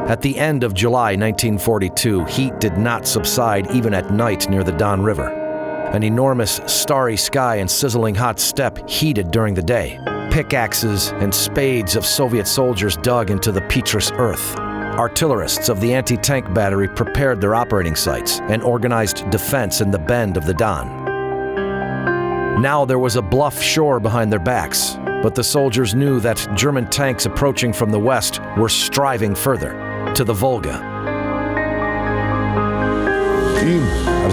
At the end of July 1942, heat did not subside even at night near the Don River. An enormous starry sky and sizzling hot steppe heated during the day. Pickaxes and spades of Soviet soldiers dug into the petrous earth. Artillerists of the anti-tank battery prepared their operating sites and organized defense in the bend of the Don. Now there was a bluff shore behind their backs, but the soldiers knew that German tanks approaching from the west were striving further, to the Volga.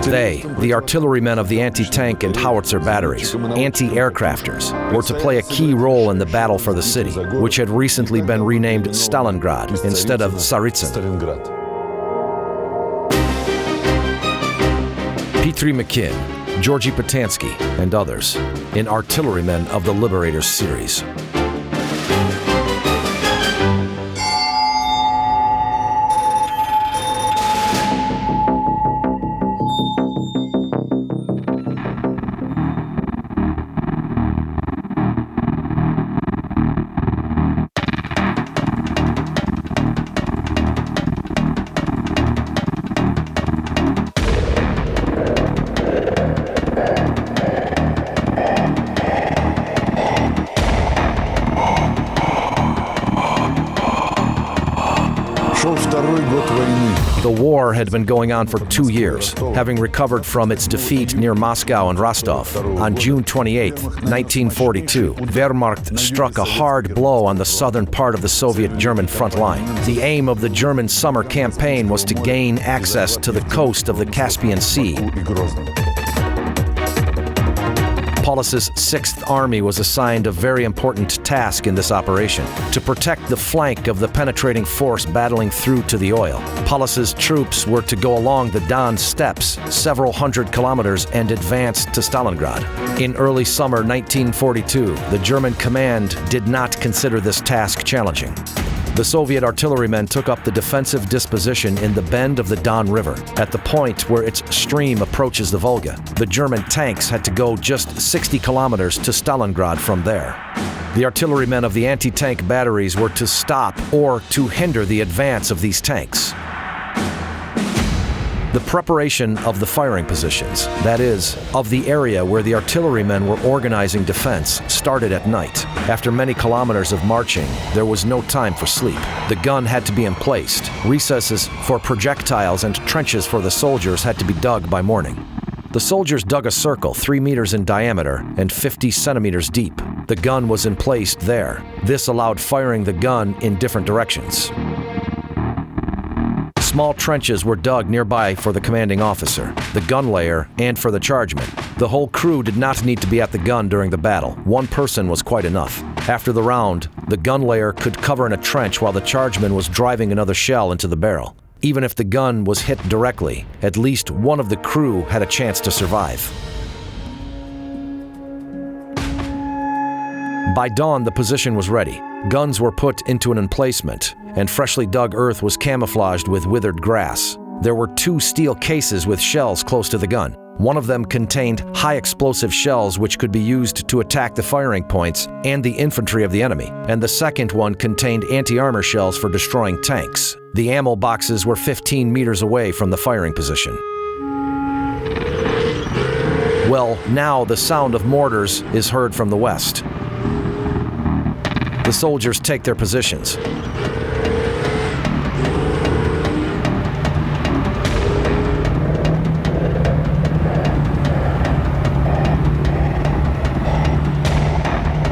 They, the artillerymen of the anti-tank and howitzer batteries, anti-aircrafters, were to play a key role in the battle for the city, which had recently been renamed Stalingrad instead of Tsaritsyn. Petri McKinn, Georgy Potansky, and others in Artillerymen of the Liberators series. The war had been going on for 2 years, having recovered from its defeat near Moscow and Rostov. On June 28, 1942, Wehrmacht struck a hard blow on the southern part of the Soviet-German front line. The aim of the German summer campaign was to gain access to the coast of the Caspian Sea. Paulus's 6th Army was assigned a very important task in this operation, to protect the flank of the penetrating force battling through to the oil. Paulus's troops were to go along the Don steppes, several hundred kilometers, and advance to Stalingrad. In early summer 1942, the German command did not consider this task challenging. The Soviet artillerymen took up the defensive disposition in the bend of the Don River, at the point where its stream approaches the Volga. The German tanks had to go just 60 kilometers to Stalingrad from there. The artillerymen of the anti-tank batteries were to stop or to hinder the advance of these tanks. The preparation of the firing positions, that is, of the area where the artillerymen were organizing defense, started at night. After many kilometers of marching, there was no time for sleep. The gun had to be emplaced. Recesses for projectiles and trenches for the soldiers had to be dug by morning. The soldiers dug a circle 3 meters in diameter and 50 centimeters deep. The gun was emplaced there. This allowed firing the gun in different directions. Small trenches were dug nearby for the commanding officer, the gun layer, and for the chargeman. The whole crew did not need to be at the gun during the battle. One person was quite enough. After the round, the gun layer could cover in a trench while the chargeman was driving another shell into the barrel. Even if the gun was hit directly, at least one of the crew had a chance to survive. By dawn, the position was ready. Guns were put into an emplacement, and freshly dug earth was camouflaged with withered grass. There were 2 steel cases with shells close to the gun. One of them contained high explosive shells which could be used to attack the firing points and the infantry of the enemy, and the second one contained anti-armor shells for destroying tanks. The ammo boxes were 15 meters away from the firing position. Well, now the sound of mortars is heard from the west. The soldiers take their positions.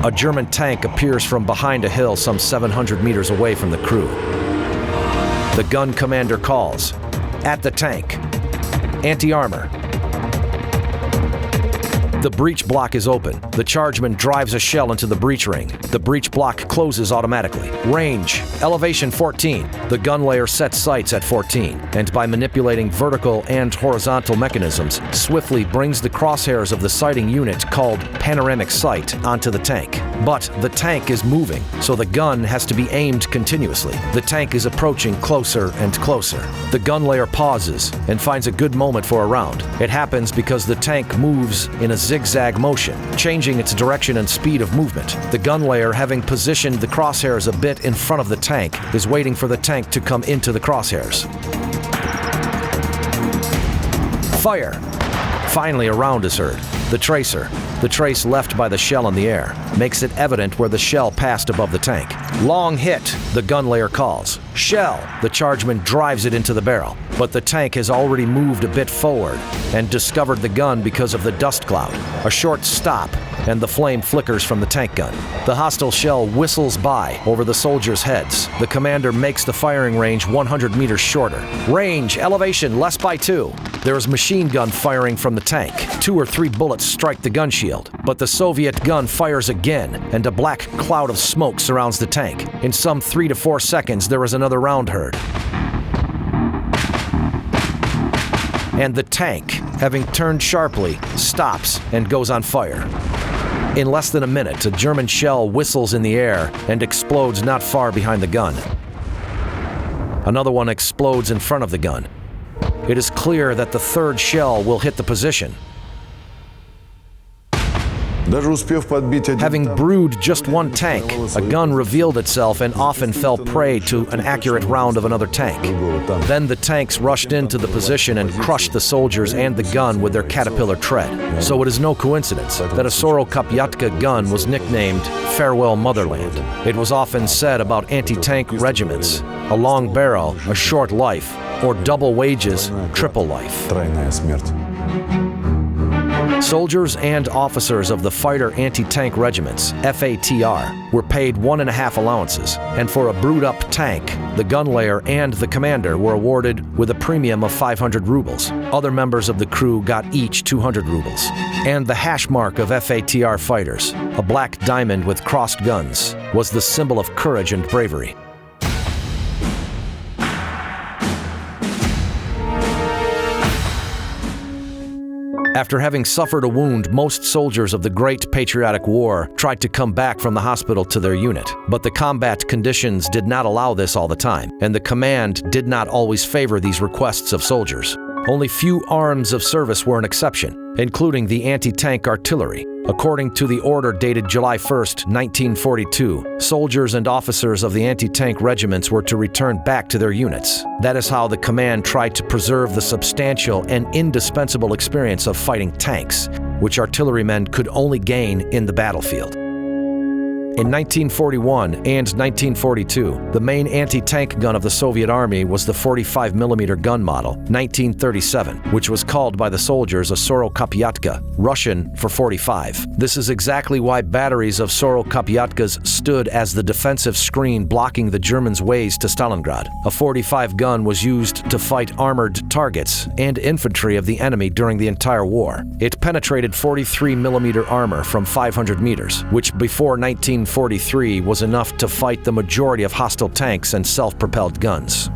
A German tank appears from behind a hill some 700 meters away from the crew. The gun commander calls, "At the tank. Anti-armor." The breech block is open. The chargeman drives a shell into the breech ring. The breech block closes automatically. Range, elevation 14. The gun layer sets sights at 14, and by manipulating vertical and horizontal mechanisms, swiftly brings the crosshairs of the sighting unit called panoramic sight onto the tank. But the tank is moving, so the gun has to be aimed continuously. The tank is approaching closer and closer. The gun layer pauses and finds a good moment for a round. It happens because the tank moves in a zigzag motion, changing its direction and speed of movement. The gun layer, having positioned the crosshairs a bit in front of the tank, is waiting for the tank to come into the crosshairs. Fire! Finally, a round is heard. The trace left by the shell in the air, makes it evident where the shell passed above the tank. Long hit, the gun layer calls. Shell, the chargeman drives it into the barrel. But the tank has already moved a bit forward and discovered the gun because of the dust cloud. A short stop, and the flame flickers from the tank gun. The hostile shell whistles by over the soldiers' heads. The commander makes the firing range 100 meters shorter. Range, elevation, less by 2. There is machine gun firing from the tank. 2 or 3 bullets strike the gun shield, but the Soviet gun fires again, and a black cloud of smoke surrounds the tank. In some 3 to 4 seconds, there is another round heard. And the tank, having turned sharply, stops and goes on fire. In less than a minute, a German shell whistles in the air and explodes not far behind the gun. Another one explodes in front of the gun. It is clear that the third shell will hit the position. Having brewed just one tank, a gun revealed itself and often fell prey to an accurate round of another tank. Then the tanks rushed into the position and crushed the soldiers and the gun with their caterpillar tread. So it is no coincidence that a Sorokopyatka gun was nicknamed Farewell Motherland. It was often said about anti-tank regiments: a long barrel, a short life, or double wages, triple life. Soldiers and officers of the fighter anti-tank regiments, FATR, were paid 1.5 allowances, and for a brewed-up tank, the gun layer and the commander were awarded with a premium of 500 rubles. Other members of the crew got each 200 rubles. And the hash mark of FATR fighters, a black diamond with crossed guns, was the symbol of courage and bravery. After having suffered a wound, most soldiers of the Great Patriotic War tried to come back from the hospital to their unit. But the combat conditions did not allow this all the time, and the command did not always favor these requests of soldiers. Only few arms of service were an exception, including the anti-tank artillery. According to the order dated July 1, 1942, soldiers and officers of the anti-tank regiments were to return back to their units. That is how the command tried to preserve the substantial and indispensable experience of fighting tanks, which artillerymen could only gain in the battlefield. In 1941 and 1942, the main anti-tank gun of the Soviet Army was the 45mm gun model, 1937, which was called by the soldiers a Sorokopyatka, Russian for 45. This is exactly why batteries of Sorokopyatkas stood as the defensive screen blocking the Germans' ways to Stalingrad. A 45 gun was used to fight armored targets and infantry of the enemy during the entire war. It penetrated 43mm armor from 500 meters, which before 1943 was enough to fight the majority of hostile tanks and self-propelled guns.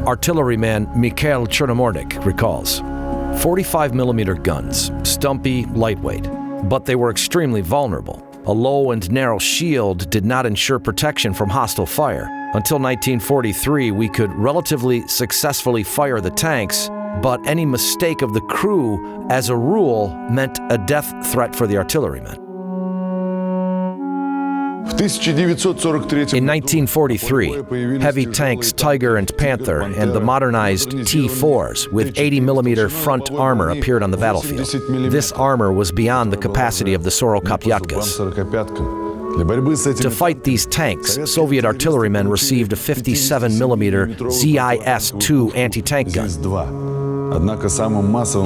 Artilleryman Mikhail Chernomordik recalls, 45mm guns, stumpy, lightweight, but they were extremely vulnerable. A low and narrow shield did not ensure protection from hostile fire. Until 1943, we could relatively successfully fire the tanks, but any mistake of the crew, as a rule, meant a death threat for the artillerymen. In 1943, heavy tanks Tiger and Panther and the modernized T-4s with 80mm front armor appeared on the battlefield. This armor was beyond the capacity of the Sorokopyatkas. To fight these tanks, Soviet artillerymen received a 57mm ZIS-2 anti-tank gun.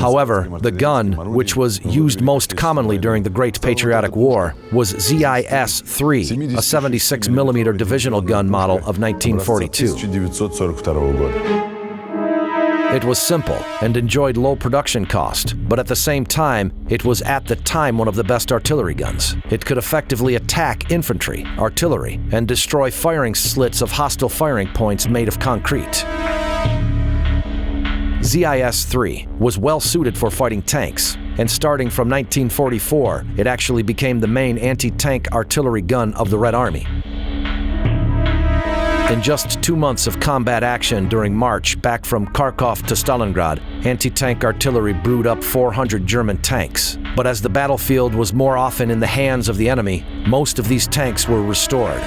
However, the gun, which was used most commonly during the Great Patriotic War, was ZIS-3, a 76mm divisional gun model of 1942. It was simple and enjoyed low production cost, but at the same time, it was at the time one of the best artillery guns. It could effectively attack infantry, artillery, and destroy firing slits of hostile firing points made of concrete. ZIS-3 was well suited for fighting tanks, and starting from 1944, it actually became the main anti-tank artillery gun of the Red Army. In just 2 months of combat action during March back from Kharkov to Stalingrad, anti-tank artillery brewed up 400 German tanks. But as the battlefield was more often in the hands of the enemy, most of these tanks were restored.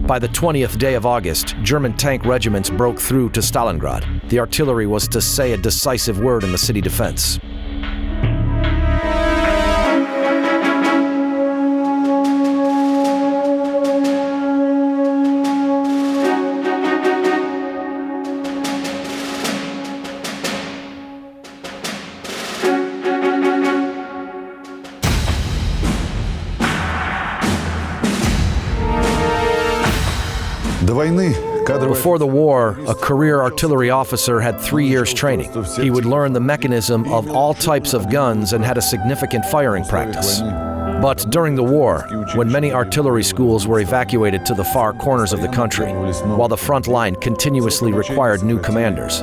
By the 20th day of August, German tank regiments broke through to Stalingrad. The artillery was to say a decisive word in the city defense. Before the war, a career artillery officer had 3 years training. He would learn the mechanism of all types of guns and had a significant firing practice. But during the war, when many artillery schools were evacuated to the far corners of the country, while the front line continuously required new commanders,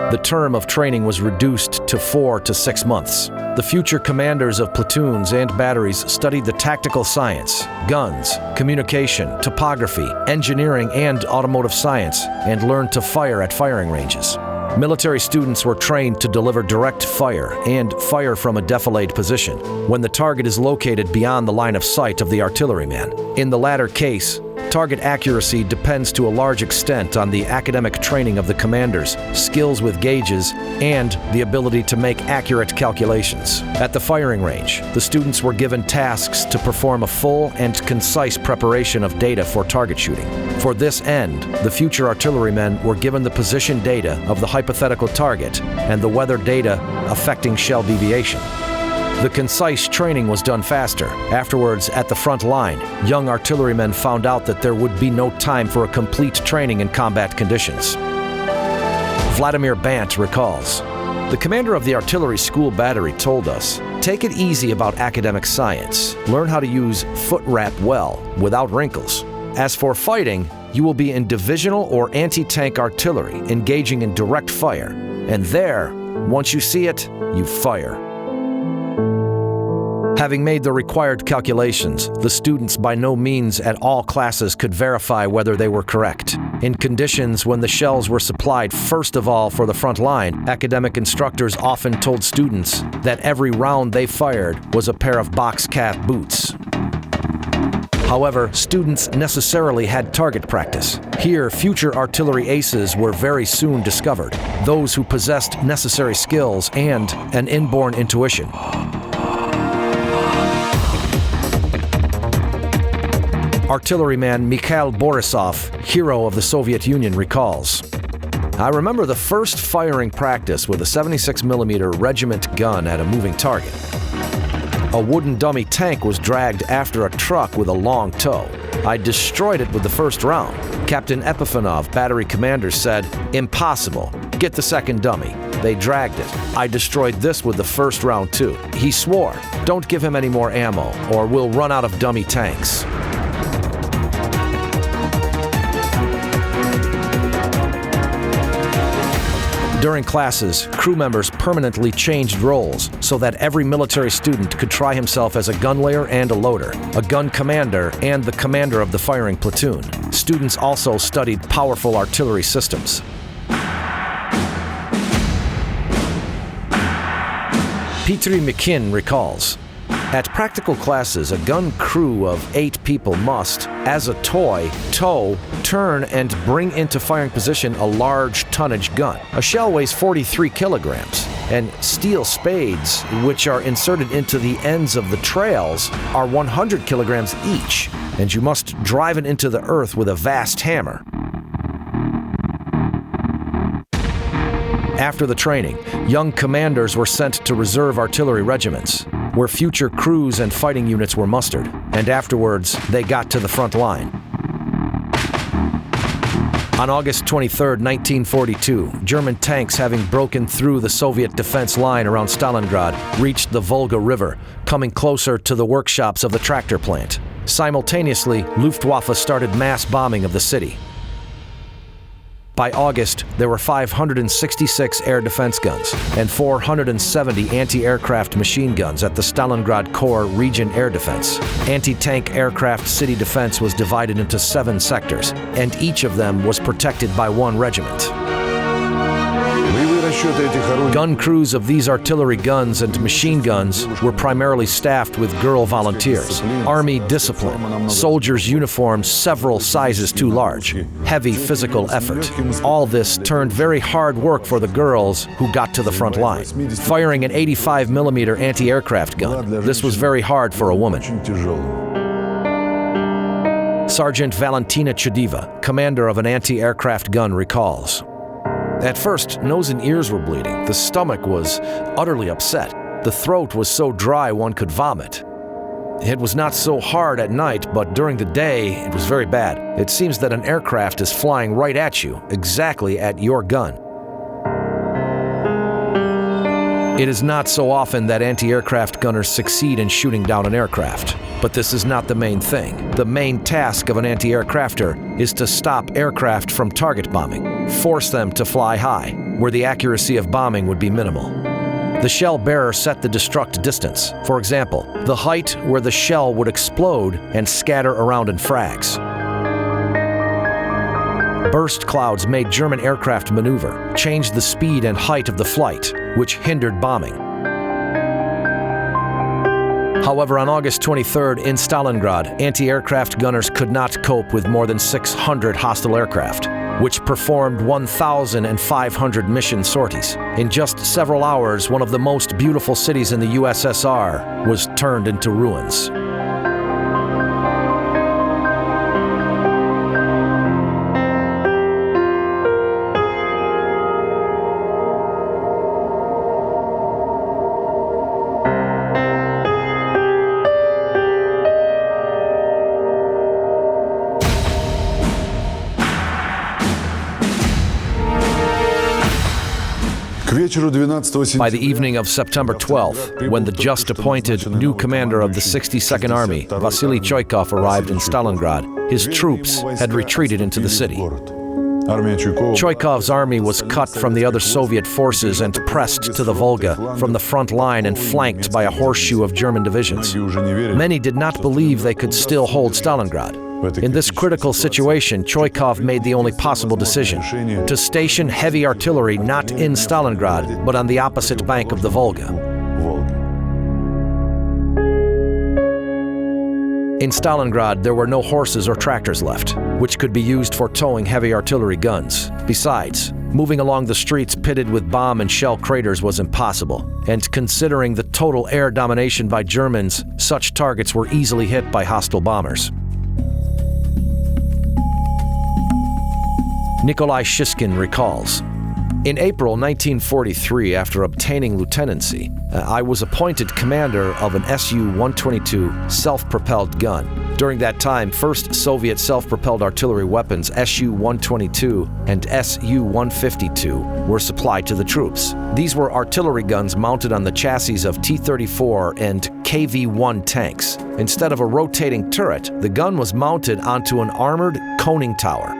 the term of training was reduced to 4 to 6 months. The future commanders of platoons and batteries studied the tactical science, guns, communication, topography, engineering, and automotive science, and learned to fire at firing ranges. Military students were trained to deliver direct fire and fire from a defilade position when the target is located beyond the line of sight of the artilleryman. In the latter case, target accuracy depends to a large extent on the academic training of the commanders, skills with gauges, and the ability to make accurate calculations. At the firing range, the students were given tasks to perform a full and concise preparation of data for target shooting. For this end, the future artillerymen were given the position data of the hypothetical target and the weather data affecting shell deviation. The concise training was done faster. Afterwards, at the front line, young artillerymen found out that there would be no time for a complete training in combat conditions. Vladimir Bant recalls, "The commander of the artillery school battery told us, take it easy about academic science. Learn how to use foot wrap well, without wrinkles. As for fighting, you will be in divisional or anti-tank artillery, engaging in direct fire. And there, once you see it, you fire." Having made the required calculations, the students by no means at all classes could verify whether they were correct. In conditions when the shells were supplied first of all for the front line, academic instructors often told students that every round they fired was a pair of box cap boots. However, students necessarily had target practice. Here, future artillery aces were very soon discovered, those who possessed necessary skills and an inborn intuition. Artilleryman Mikhail Borisov, hero of the Soviet Union, recalls, "I remember the first firing practice with a 76mm regiment gun at a moving target. A wooden dummy tank was dragged after a truck with a long tow. I destroyed it with the first round. Captain Epifanov, battery commander, said, 'Impossible. Get the second dummy.' They dragged it. I destroyed this with the first round too. He swore, 'Don't give him any more ammo, or we'll run out of dummy tanks.'" During classes, crew members permanently changed roles so that every military student could try himself as a gun layer and a loader, a gun commander, and the commander of the firing platoon. Students also studied powerful artillery systems. Petri Mikin recalls, "At practical classes, a gun crew of 8 people must, as a toy, tow, turn, and bring into firing position a large tonnage gun. A shell weighs 43 kilograms, and steel spades, which are inserted into the ends of the trails, are 100 kilograms each, and you must drive it into the earth with a vast hammer." After the training, young commanders were sent to reserve artillery regiments, where future crews and fighting units were mustered, and afterwards they got to the front line. On August 23, 1942, German tanks, having broken through the Soviet defense line around Stalingrad, reached the Volga River, coming closer to the workshops of the tractor plant. Simultaneously, Luftwaffe started mass bombing of the city. By August, there were 566 air defense guns and 470 anti-aircraft machine guns at the Stalingrad Corps Region Air Defense. Anti-tank aircraft city defense was divided into 7 sectors, and each of them was protected by 1 regiment. Gun crews of these artillery guns and machine guns were primarily staffed with girl volunteers. Army discipline, soldiers' uniforms several sizes too large, heavy physical effort. All this turned very hard work for the girls who got to the front line. Firing an 85mm anti-aircraft gun, this was very hard for a woman. Sergeant Valentina Chediva, commander of an anti-aircraft gun, recalls. At first, nose and ears were bleeding. The stomach was utterly upset. The throat was so dry one could vomit. It was not so hard at night, but during the day, it was very bad. It seems that an aircraft is flying right at you, exactly at your gun. It is not so often that anti-aircraft gunners succeed in shooting down an aircraft. But this is not the main thing. The main task of an anti-aircrafter is to stop aircraft from target bombing, force them to fly high, where the accuracy of bombing would be minimal. The shell bearer set the destruct distance. For example, the height where the shell would explode and scatter around in frags. Burst clouds made German aircraft maneuver, changed the speed and height of the flight, which hindered bombing. However, on August 23rd in Stalingrad, anti-aircraft gunners could not cope with more than 600 hostile aircraft, which performed 1,500 mission sorties. In just several hours, one of the most beautiful cities in the USSR was turned into ruins. By the evening of September 12th, when the just appointed new commander of the 62nd Army, Vasily Choykov, arrived in Stalingrad, his troops had retreated into the city. Choykov's army was cut from the other Soviet forces and pressed to the Volga from the front line and flanked by a horseshoe of German divisions. Many did not believe they could still hold Stalingrad. In this critical situation, Choykov made the only possible decision: to station heavy artillery not in Stalingrad, but on the opposite bank of the Volga. In Stalingrad, there were no horses or tractors left, which could be used for towing heavy artillery guns. Besides, moving along the streets pitted with bomb and shell craters was impossible, and considering the total air domination by Germans, such targets were easily hit by hostile bombers. Nikolai Shishkin recalls, in April 1943, after obtaining lieutenancy, I was appointed commander of an Su-122 self-propelled gun. During that time, first Soviet self-propelled artillery weapons Su-122 and Su-152 were supplied to the troops. These were artillery guns mounted on the chassis of T-34 and KV-1 tanks. Instead of a rotating turret, the gun was mounted onto an armored coning tower.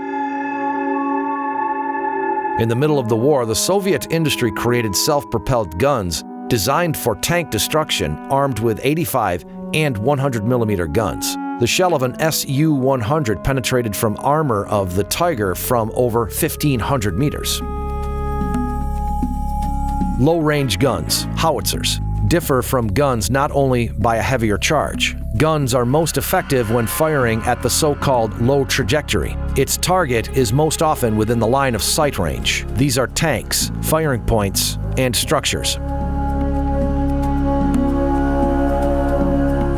In the middle of the war, the Soviet industry created self-propelled guns designed for tank destruction, armed with 85 and 100mm guns. The shell of an Su-100 penetrated from armor of the Tiger from over 1,500 meters. Low-range guns, howitzers, differ from guns not only by a heavier charge. Guns are most effective when firing at the so-called low trajectory. Its target is most often within the line of sight range. These are tanks, firing points, and structures.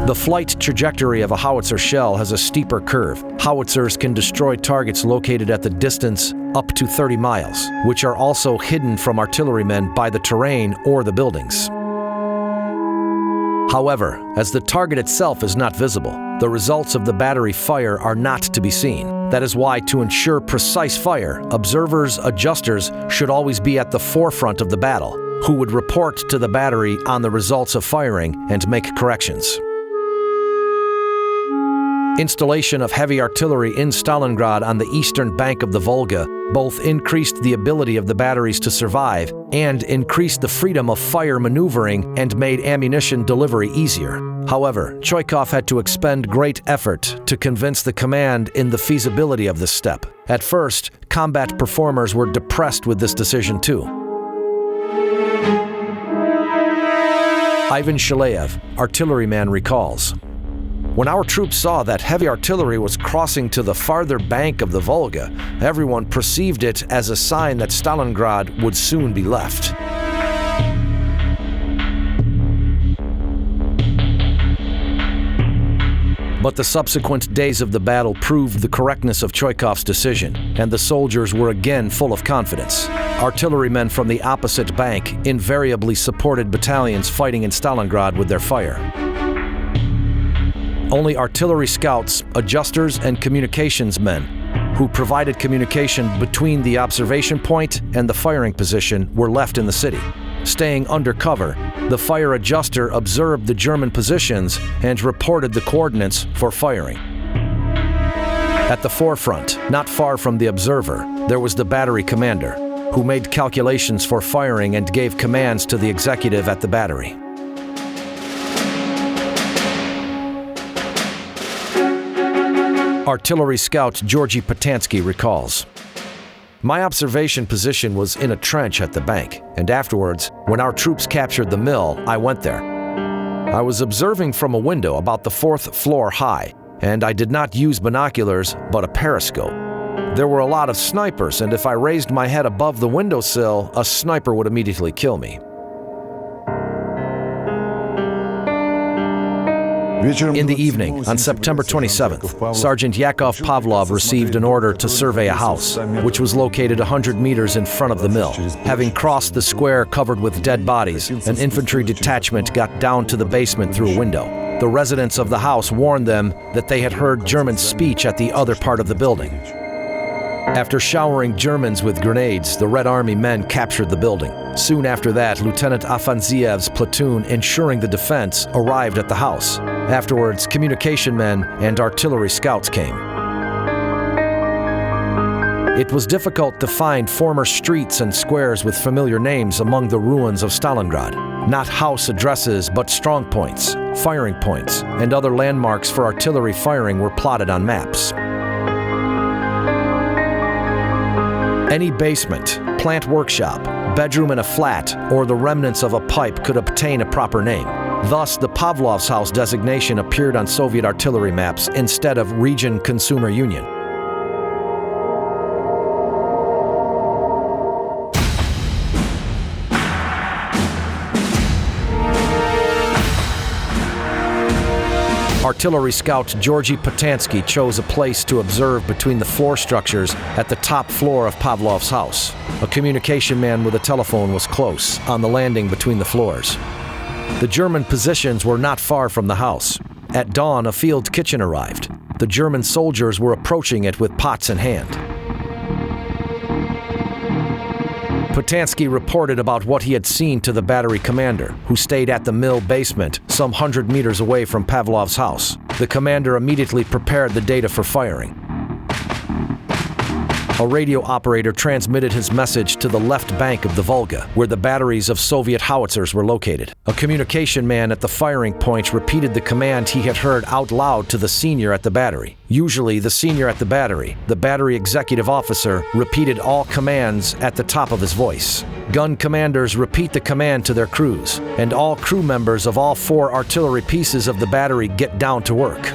The flight trajectory of a howitzer shell has a steeper curve. Howitzers can destroy targets located at the distance up to 30 miles, which are also hidden from artillerymen by the terrain or the buildings. However, as the target itself is not visible, the results of the battery fire are not to be seen. That is why, to ensure precise fire, observers, adjusters should always be at the forefront of the battle, who would report to the battery on the results of firing and make corrections. Installation of heavy artillery in Stalingrad on the eastern bank of the Volga both increased the ability of the batteries to survive and increased the freedom of fire maneuvering and made ammunition delivery easier. However, Choikov had to expend great effort to convince the command in the feasibility of this step. At first, combat performers were depressed with this decision too. Ivan Shileyev, artilleryman, recalls, "When our troops saw that heavy artillery was crossing to the farther bank of the Volga, everyone perceived it as a sign that Stalingrad would soon be left." But the subsequent days of the battle proved the correctness of Choikov's decision, and the soldiers were again full of confidence. Artillerymen from the opposite bank invariably supported battalions fighting in Stalingrad with their fire. Only artillery scouts, adjusters, and communications men, who provided communication between the observation point and the firing position, were left in the city. Staying undercover, the fire adjuster observed the German positions and reported the coordinates for firing. At the forefront, not far from the observer, there was the battery commander, who made calculations for firing and gave commands to the executive at the battery. Artillery scout Georgy Patansky recalls, "My observation position was in a trench at the bank, and afterwards, when our troops captured the mill, I went there. I was observing from a window about the 4th floor high, and I did not use binoculars, but a periscope. There were a lot of snipers, and if I raised my head above the windowsill, a sniper would immediately kill me." In the evening, on September 27th, Sergeant Yakov Pavlov received an order to survey a house, which was located 100 meters in front of the mill. Having crossed the square covered with dead bodies, an infantry detachment got down to the basement through a window. The residents of the house warned them that they had heard German speech at the other part of the building. After showering Germans with grenades, the Red Army men captured the building. Soon after that, Lieutenant Afanziev's platoon, ensuring the defense, arrived at the house. Afterwards, communication men and artillery scouts came. It was difficult to find former streets and squares with familiar names among the ruins of Stalingrad. Not house addresses, but strong points, firing points, and other landmarks for artillery firing were plotted on maps. Any basement, plant workshop, bedroom in a flat, or the remnants of a pipe could obtain a proper name. Thus, the Pavlov's house designation appeared on Soviet artillery maps instead of Region Consumer Union. Artillery scout Georgy Patansky chose a place to observe between the floor structures at the top floor of Pavlov's house. A communication man with a telephone was close, on the landing between the floors. The German positions were not far from the house. At dawn, a field kitchen arrived. The German soldiers were approaching it with pots in hand. Patansky reported about what he had seen to the battery commander, who stayed at the mill basement some 100 meters away from Pavlov's house. The commander immediately prepared the data for firing. A radio operator transmitted his message to the left bank of the Volga, where the batteries of Soviet howitzers were located. A communication man at the firing point repeated the command he had heard out loud to the senior at the battery. Usually, the senior at the battery executive officer, repeated all commands at the top of his voice. Gun commanders repeat the command to their crews, and all crew members of all 4 artillery pieces of the battery get down to work.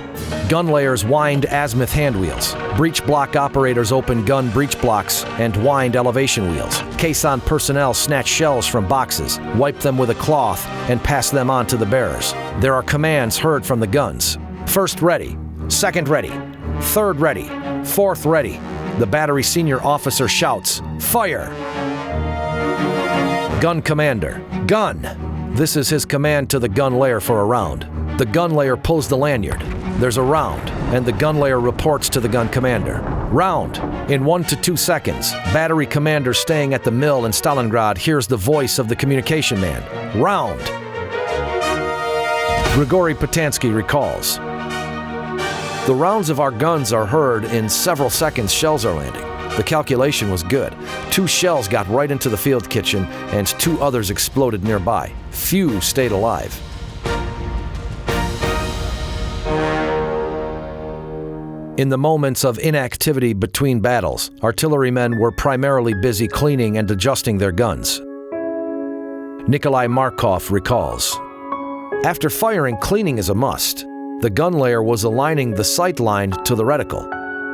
Gun layers wind azimuth hand wheels. Breech block operators open gun breech blocks and wind elevation wheels. Caisson personnel snatch shells from boxes, wipe them with a cloth, and pass them on to the bearers. There are commands heard from the guns. First ready, second ready, third ready, fourth ready. The battery senior officer shouts, "Fire!" Gun commander, "Gun!" This is his command to the gun layer for a round. The gun layer pulls the lanyard. There's a round, and the gun layer reports to the gun commander. Round. In 1 to 2 seconds, battery commander staying at the mill in Stalingrad hears the voice of the communication man. Round. Grigory Patansky recalls, "The rounds of our guns are heard in several seconds shells are landing. The calculation was good. 2 shells got right into the field kitchen, and 2 others exploded nearby. Few stayed alive. In the moments of inactivity between battles, artillerymen were primarily busy cleaning and adjusting their guns. Nikolai Markov recalls, "After firing, cleaning is a must. The gun layer was aligning the sight line to the reticle.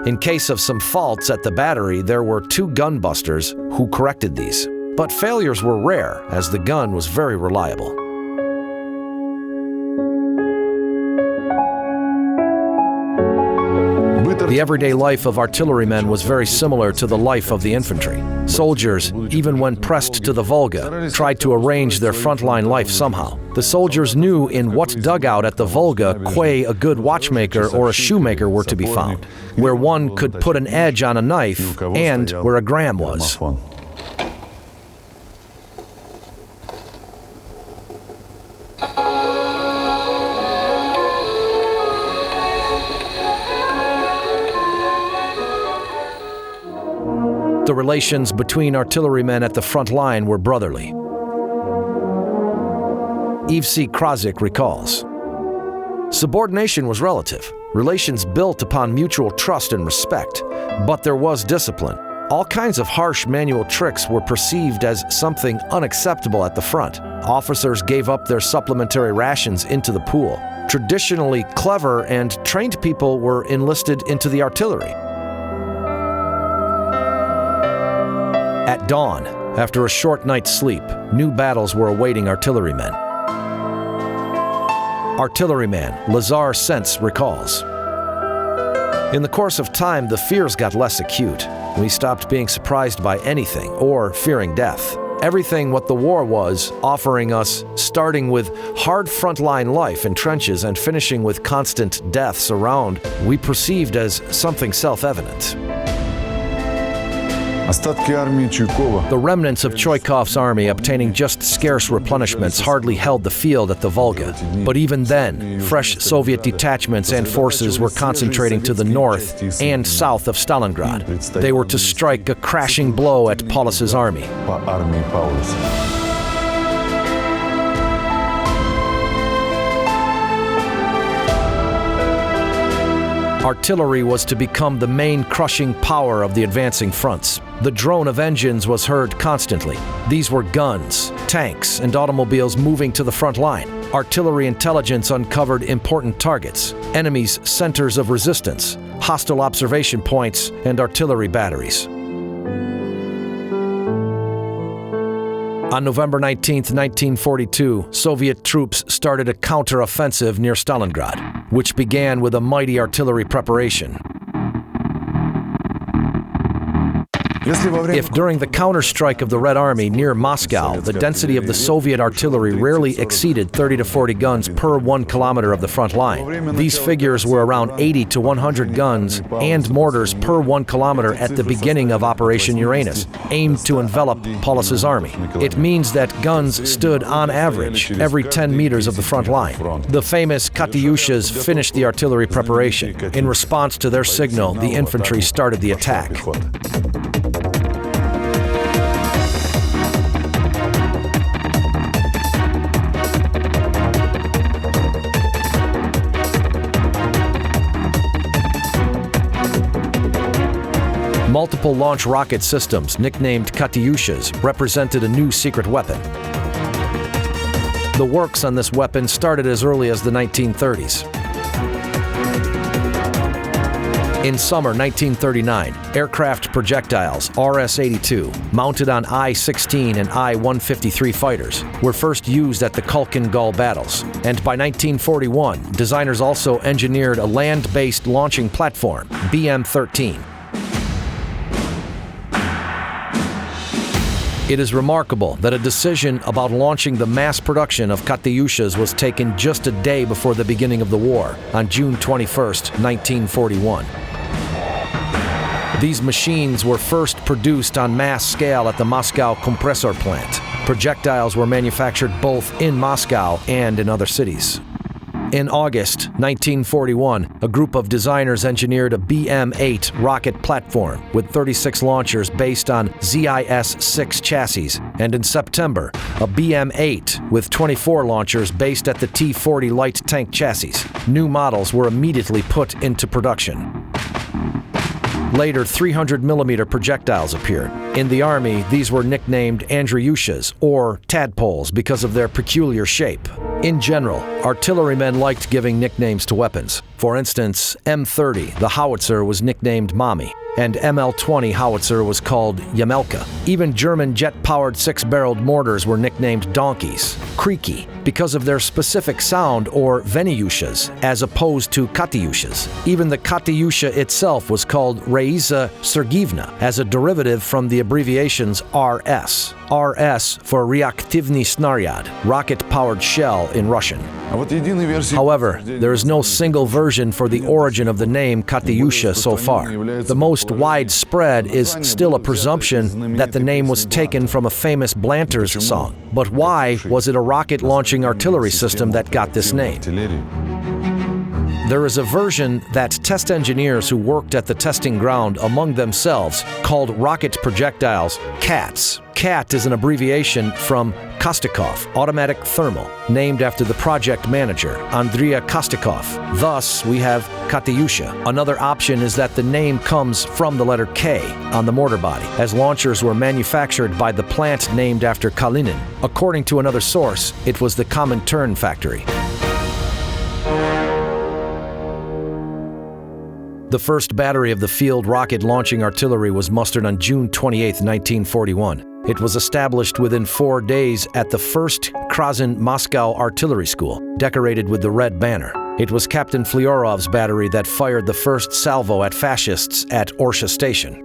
In case of some faults at the battery, there were 2 gun busters who corrected these. But failures were rare, as the gun was very reliable." The everyday life of artillerymen was very similar to the life of the infantry. Soldiers, even when pressed to the Volga, tried to arrange their frontline life somehow. The soldiers knew in what dugout at the Volga a good watchmaker or a shoemaker were to be found, where one could put an edge on a knife and where a gram was. The relations between artillerymen at the front line were brotherly. Evsey Krazik recalls, "Subordination was relative, relations built upon mutual trust and respect, but there was discipline. All kinds of harsh manual tricks were perceived as something unacceptable at the front. Officers gave up their supplementary rations into the pool. Traditionally clever and trained people were enlisted into the artillery. At dawn, after a short night's sleep, new battles were awaiting artillerymen." Artilleryman Lazar Sents recalls, "In the course of time, the fears got less acute. We stopped being surprised by anything or fearing death. Everything what the war was offering us, starting with hard frontline life in trenches and finishing with constant deaths around, we perceived as something self-evident." The remnants of Choikov's army, obtaining just scarce replenishments, hardly held the field at the Volga. But even then, fresh Soviet detachments and forces were concentrating to the north and south of Stalingrad. They were to strike a crashing blow at Paulus's army. Artillery was to become the main crushing power of the advancing fronts. The drone of engines was heard constantly. These were guns, tanks, and automobiles moving to the front line. Artillery intelligence uncovered important targets, enemies' centers of resistance, hostile observation points, and artillery batteries. On November 19, 1942, Soviet troops started a counter-offensive near Stalingrad, which began with a mighty artillery preparation. If during the counterstrike of the Red Army near Moscow, the density of the Soviet artillery rarely exceeded 30 to 40 guns per 1 kilometer of the front line, these figures were around 80 to 100 guns and mortars per 1 kilometer at the beginning of Operation Uranus, aimed to envelop Paulus's army. It means that guns stood on average every 10 meters of the front line. The famous Katyushas finished the artillery preparation. In response to their signal, the infantry started the attack. Multiple launch rocket systems, nicknamed Katyushas, represented a new secret weapon. The works on this weapon started as early as the 1930s. In summer 1939, aircraft projectiles, RS-82, mounted on I-16 and I-153 fighters, were first used at the Kulkin Gull battles. And by 1941, designers also engineered a land-based launching platform, BM-13. It is remarkable that a decision about launching the mass production of Katyushas was taken just a day before the beginning of the war, on June 21, 1941. These machines were first produced on mass scale at the Moscow compressor plant. Projectiles were manufactured both in Moscow and in other cities. In August 1941, a group of designers engineered a BM-8 rocket platform with 36 launchers based on ZIS-6 chassis, and in September, a BM-8 with 24 launchers based at the T-40 light tank chassis. New models were immediately put into production. Later, 300mm projectiles appeared. In the Army, these were nicknamed Andreyushas, or tadpoles, because of their peculiar shape. In general, artillerymen liked giving nicknames to weapons. For instance, M30, the howitzer, was nicknamed Mommy, and ML-20 howitzer was called Yamelka. Even German jet-powered six-barreled mortars were nicknamed donkeys, Kriki, because of their specific sound, or Veniushas, as opposed to Katyushas. Even the Katyusha itself was called Raisa Sergievna, as a derivative from the abbreviations RS. RS for Reaktivny Snaryad, rocket-powered shell in Russian. However, there is no single version for the origin of the name Katyusha so far. The most widespread is still a presumption that the name was taken from a famous Blanters song. But why was it a rocket-launching artillery system that got this name? There is a version that test engineers who worked at the testing ground among themselves called rocket projectiles CATs. CAT is an abbreviation from Kostikov, Automatic Thermal, named after the project manager, Andriy Kostikov. Thus, we have Katyusha. Another option is that the name comes from the letter K on the mortar body, as launchers were manufactured by the plant named after Kalinin. According to another source, it was the Comintern factory. The first battery of the field rocket launching artillery was mustered on June 28, 1941. It was established within 4 days at the first Krasny Moscow Artillery School, decorated with the Red Banner. It was Captain Flyorov's battery that fired the first salvo at fascists at Orsha Station.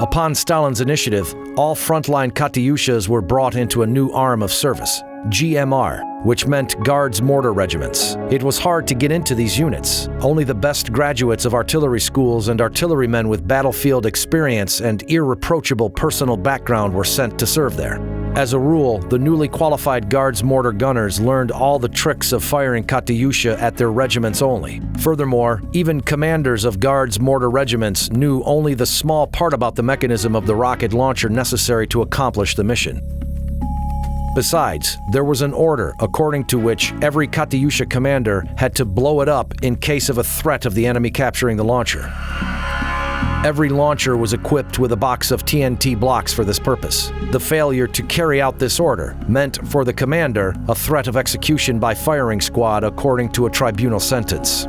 Upon Stalin's initiative, all frontline Katyushas were brought into a new arm of service, GMR, which meant Guards Mortar Regiments. It was hard to get into these units. Only the best graduates of artillery schools and artillerymen with battlefield experience and irreproachable personal background were sent to serve there. As a rule, the newly qualified Guards Mortar gunners learned all the tricks of firing Katyusha at their regiments only. Furthermore, even commanders of Guards Mortar regiments knew only the small part about the mechanism of the rocket launcher necessary to accomplish the mission. Besides, there was an order according to which every Katyusha commander had to blow it up in case of a threat of the enemy capturing the launcher. Every launcher was equipped with a box of TNT blocks for this purpose. The failure to carry out this order meant for the commander a threat of execution by firing squad according to a tribunal sentence.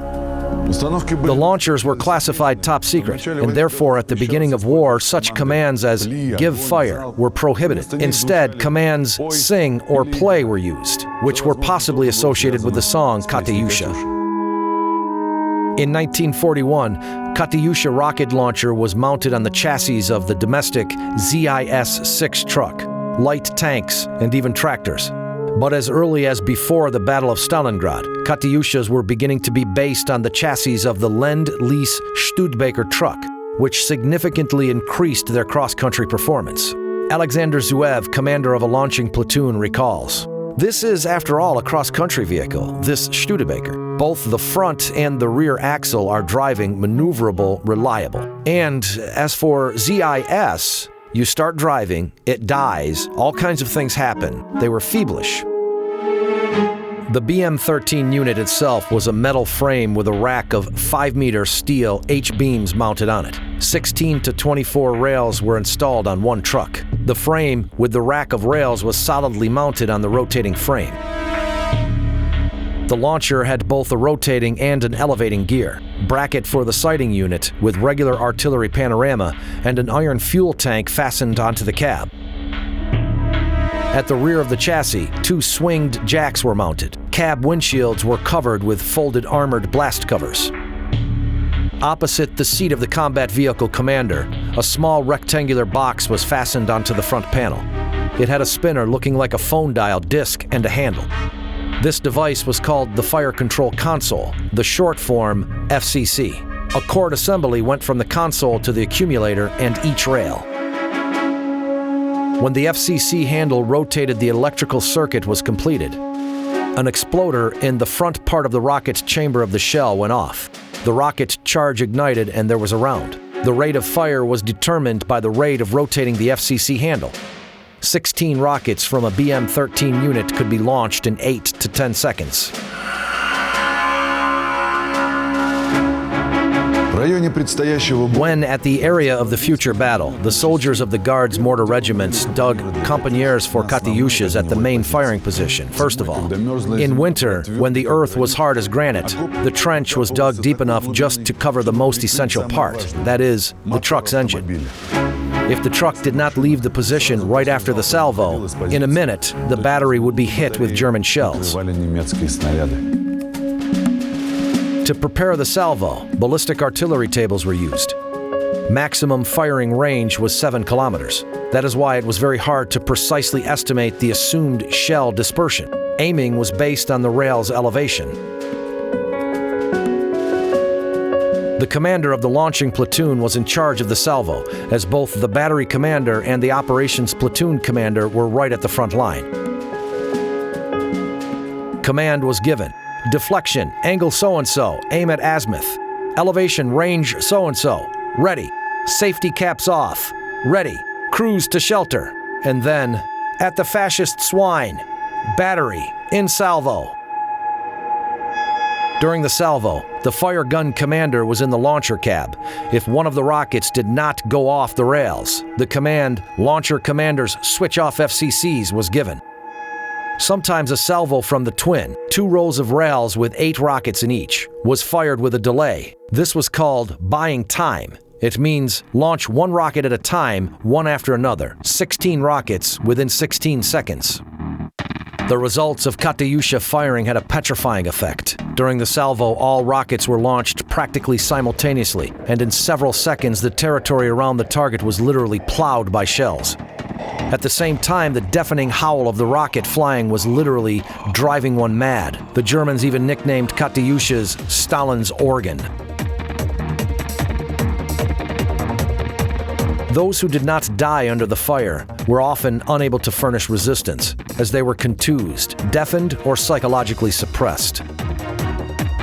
The launchers were classified top secret, and therefore at the beginning of war, such commands as "give fire" were prohibited. Instead, commands "sing" or "play" were used, which were possibly associated with the song Katyusha. In 1941, Katyusha rocket launcher was mounted on the chassis of the domestic ZIS-6 truck, light tanks, and even tractors. But as early as before the Battle of Stalingrad, Katyushas were beginning to be based on the chassis of the Lend-Lease Studebaker truck, which significantly increased their cross-country performance. Alexander Zuev, commander of a launching platoon, recalls, "This is, after all, a cross-country vehicle, this Studebaker. Both the front and the rear axle are driving, maneuverable, reliable. And as for ZIS, you start driving, it dies, all kinds of things happen. They were feverish." The BM-13 unit itself was a metal frame with a rack of 5-meter steel H-beams mounted on it. 16 to 24 rails were installed on one truck. The frame with the rack of rails was solidly mounted on the rotating frame. The launcher had both a rotating and an elevating gear, bracket for the sighting unit with regular artillery panorama, and an iron fuel tank fastened onto the cab. At the rear of the chassis, 2 swinged jacks were mounted. Cab windshields were covered with folded armored blast covers. Opposite the seat of the combat vehicle commander, a small rectangular box was fastened onto the front panel. It had a spinner looking like a phone dial disc and a handle. This device was called the Fire Control Console, the short form FCC. A cord assembly went from the console to the accumulator and each rail. When the FCC handle rotated, the electrical circuit was completed. An exploder in the front part of the rocket chamber of the shell went off. The rocket charge ignited and there was a round. The rate of fire was determined by the rate of rotating the FCC handle. 16 rockets from a BM-13 unit could be launched in 8 to 10 seconds. When at the area of the future battle, the soldiers of the Guards mortar regiments dug campanières for Katyushas at the main firing position, first of all. In winter, when the earth was hard as granite, the trench was dug deep enough just to cover the most essential part, that is, the truck's engine. If the truck did not leave the position right after the salvo, in a minute, the battery would be hit with German shells. To prepare the salvo, ballistic artillery tables were used. Maximum firing range was 7 kilometers. That is why it was very hard to precisely estimate the assumed shell dispersion. Aiming was based on the rail's elevation. The commander of the launching platoon was in charge of the salvo, as both the battery commander and the operations platoon commander were right at the front line. Command was given. Deflection, angle so-and-so, aim at azimuth. Elevation, range so-and-so, ready. Safety caps off, ready. Cruise to shelter. And then, at the fascist swine, battery, in salvo. During the salvo, the fire gun commander was in the launcher cab. If one of the rockets did not go off the rails, the command, launcher commanders switch off FCCs was given. Sometimes a salvo from the twin, 2 rows of rails with 8 rockets in each, was fired with a delay. This was called buying time. It means launch 1 rocket at a time, one after another, 16 rockets within 16 seconds. The results of Katyusha firing had a petrifying effect. During the salvo, all rockets were launched practically simultaneously, and in several seconds the territory around the target was literally plowed by shells. At the same time, the deafening howl of the rocket flying was literally driving one mad. The Germans even nicknamed Katyushas Stalin's organ. Those who did not die under the fire were often unable to furnish resistance, as they were contused, deafened, or psychologically suppressed.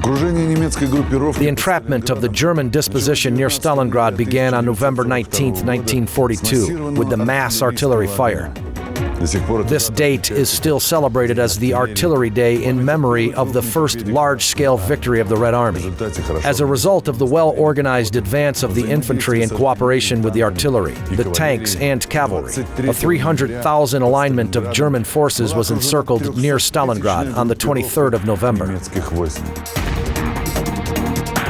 The entrapment of the German disposition near Stalingrad began on November 19, 1942, with the mass artillery fire. This date is still celebrated as the Artillery Day in memory of the first large-scale victory of the Red Army. As a result of the well-organized advance of the infantry in cooperation with the artillery, the tanks, and cavalry, a 300,000 alignment of German forces was encircled near Stalingrad on the 23rd of November.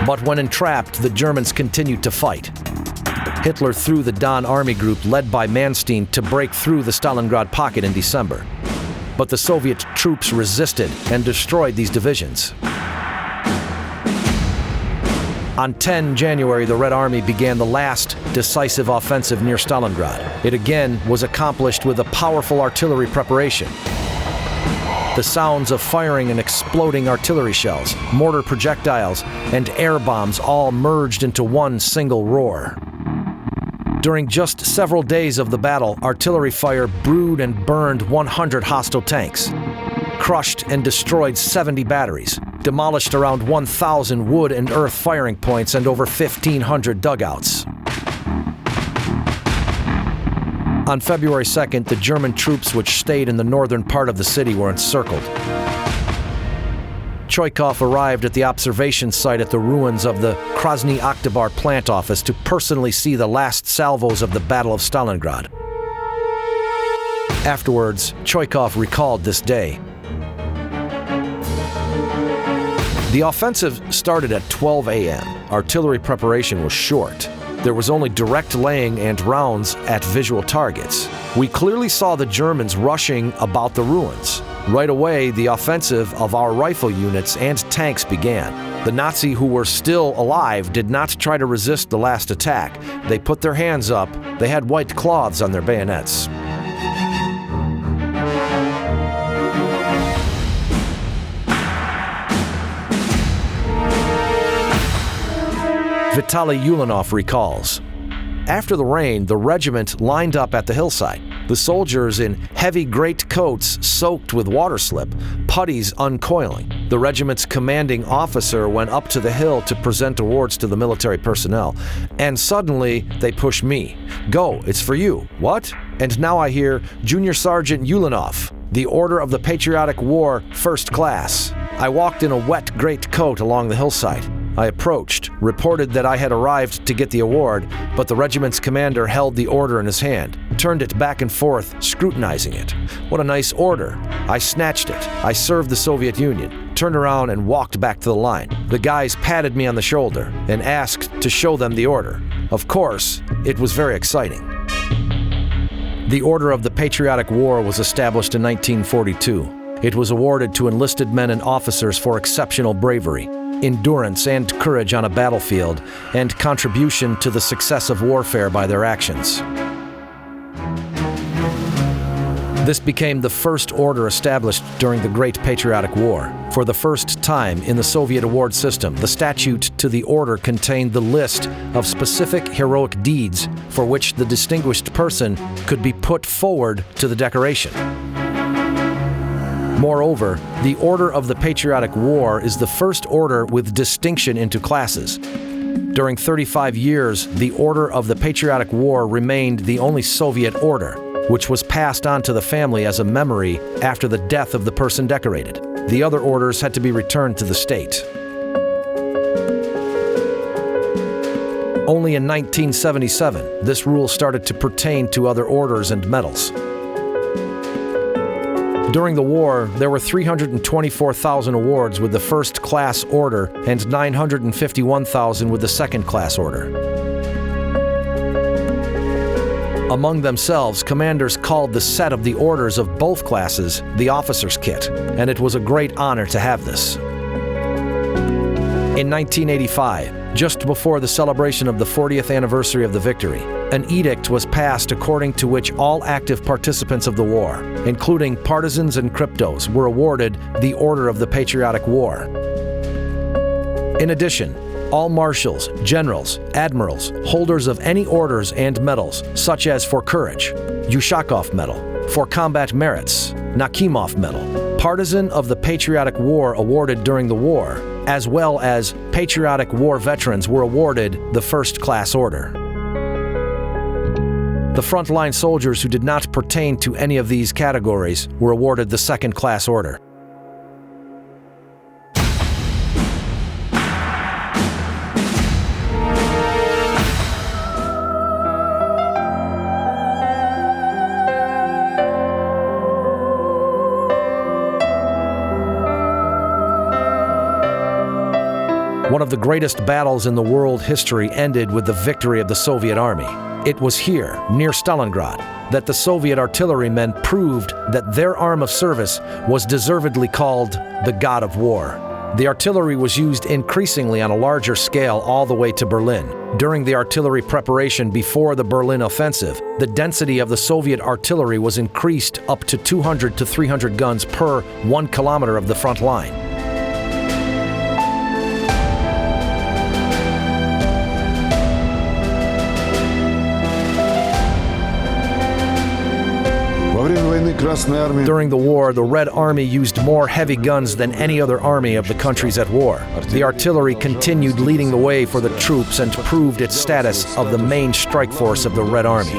But when entrapped, the Germans continued to fight. Hitler threw the Don Army Group led by Manstein to break through the Stalingrad pocket in December. But the Soviet troops resisted and destroyed these divisions. On 10 January, the Red Army began the last decisive offensive near Stalingrad. It again was accomplished with a powerful artillery preparation. The sounds of firing and exploding artillery shells, mortar projectiles, and air bombs all merged into one single roar. During just several days of the battle, artillery fire brewed and burned 100 hostile tanks, crushed and destroyed 70 batteries, demolished around 1,000 wood and earth firing points and over 1,500 dugouts. On February 2nd, the German troops which stayed in the northern part of the city were encircled. Choikov arrived at the observation site at the ruins of the Krasny Oktyabr plant office to personally see the last salvos of the Battle of Stalingrad. Afterwards, Choikov recalled this day. The offensive started at 12 a.m. Artillery preparation was short. There was only direct laying and rounds at visual targets. We clearly saw the Germans rushing about the ruins. Right away, the offensive of our rifle units and tanks began. The Nazi who were still alive did not try to resist the last attack. They put their hands up. They had white cloths on their bayonets. Vitaly Ulanov recalls, "After the rain, the regiment lined up at the hillside. The soldiers in heavy greatcoats soaked with water slip, puttees uncoiling. The regiment's commanding officer went up to the hill to present awards to the military personnel, and suddenly they push me. Go, it's for you. What? And now I hear Junior Sergeant Ulanov, the Order of the Patriotic War, First Class. I walked in a wet greatcoat along the hillside. I approached, reported that I had arrived to get the award, but the regiment's commander held the order in his hand, turned it back and forth, scrutinizing it. What a nice order. I snatched it. I served the Soviet Union, turned around and walked back to the line. The guys patted me on the shoulder and asked to show them the order. Of course, it was very exciting. The Order of the Patriotic War was established in 1942. It was awarded to enlisted men and officers for exceptional bravery, endurance and courage on a battlefield, and contribution to the success of warfare by their actions. This became the first order established during the Great Patriotic War. For the first time in the Soviet award system, the statute to the order contained the list of specific heroic deeds for which the distinguished person could be put forward to the decoration. Moreover, the Order of the Patriotic War is the first order with distinction into classes. During 35 years, the Order of the Patriotic War remained the only Soviet order, which was passed on to the family as a memory after the death of the person decorated. The other orders had to be returned to the state. Only in 1977, this rule started to pertain to other orders and medals. During the war, there were 324,000 awards with the First Class Order and 951,000 with the Second Class Order. Among themselves, commanders called the set of the orders of both classes the officer's kit, and it was a great honor to have this. In 1985, just before the celebration of the 40th anniversary of the victory, an edict was passed according to which all active participants of the war, including partisans and cryptos, were awarded the Order of the Patriotic War. In addition, all marshals, generals, admirals, holders of any orders and medals, such as for courage, Ushakov Medal, for combat merits, Nakhimov Medal, partisan of the Patriotic War awarded during the war, as well as patriotic war veterans were awarded the First Class Order. The frontline soldiers who did not pertain to any of these categories were awarded the Second Class Order. One of the greatest battles in the world history ended with the victory of the Soviet Army. It was here, near Stalingrad, that the Soviet artillerymen proved that their arm of service was deservedly called the God of War. The artillery was used increasingly on a larger scale all the way to Berlin. During the artillery preparation before the Berlin offensive, the density of the Soviet artillery was increased up to 200 to 300 guns per 1 kilometer of the front line. During the war, the Red Army used more heavy guns than any other army of the countries at war. The artillery continued leading the way for the troops and proved its status of the main strike force of the Red Army.